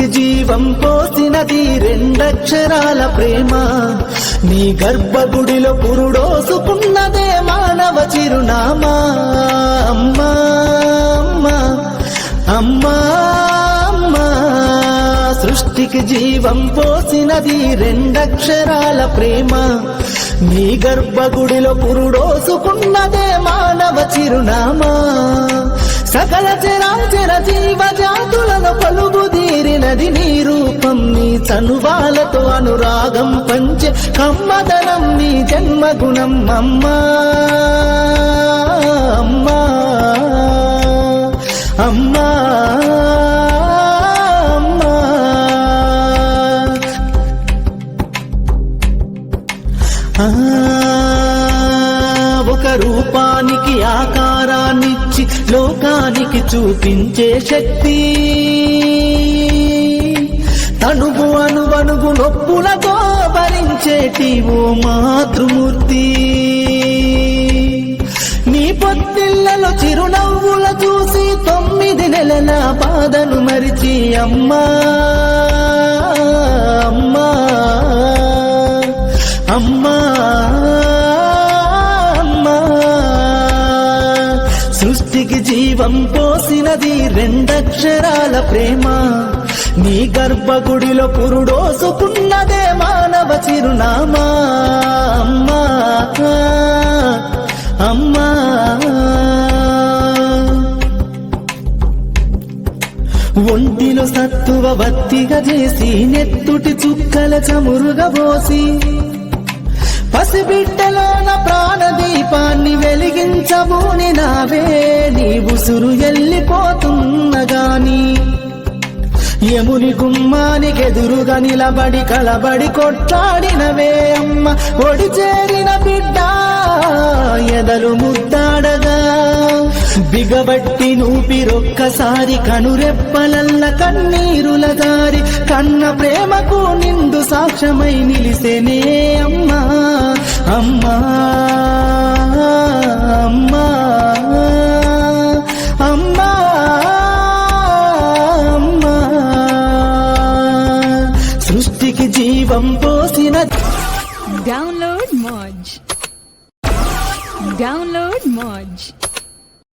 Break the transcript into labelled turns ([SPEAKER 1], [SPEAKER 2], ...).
[SPEAKER 1] సృష్టికి జీవం పోసినది రెండక్షరాల ప్రేమ. నీ గర్భగుడిలో పురుడోసుకున్నదే మానవ చిరునామా. అమ్మా అమ్మా అమ్మా అమ్మా, సృష్టికి జీవం పోసినది రెండక్షరాల ప్రేమ. నీ గర్భగుడిలో పురుడోసుకున్నదే మానవ చిరునామా. సకల చరాచర జీవ జాతులను పలుగుదీరినది నీ రూపం. నీ చనువాలతో అనురాగం పంచే కమ్మదనం నీ జన్మగుణం. అమ్మా అమ్మా అమ్మా అమ్మా, ఒక రూపానికి ఆకారాన్నిచ్చి లోకానికి చూపించే శక్తి. తనువు అణువణువు నొప్పులతో భరించేటి ఓ మాతృమూర్తి. నీ పొత్తిళ్లలో చిరునవ్వుల చూసి 9 నెలల బాధను మరిచి అమ్మా అమ్మా అమ్మా అమ్మా, సృష్టికి జీవం పోసినది రెండక్షరాల ప్రేమ. నీ గర్భగుడిలో పురుడోసుకున్నదే మానవ చిరునామా. అమ్మా అమ్మా, ఒంటిలో సత్తువ వత్తిగా చేసి నెత్తుటి చుక్కల చమురుగా పోసి పసిబిడ్డలోన ప్రాణదీపాన్ని వెలిగించబోని నావే. నీ ఉసురు ఎల్లిపోతున్నగాని యముని గుమ్మానికెదురుగా నిలబడి కలబడి కొట్లాడినవే అమ్మ. ఒడి చేరిన బిడ్డ ఎదలు ముద్దాడగా బిగబట్టి నూపిరొక్కసారి కనురెప్పలల్ల కన్నీరుల దారి. కన్న ప్రేమకు నిండు సాక్ష్యమై నిలిసేనే అమ్మా అమ్మా అమ్మా.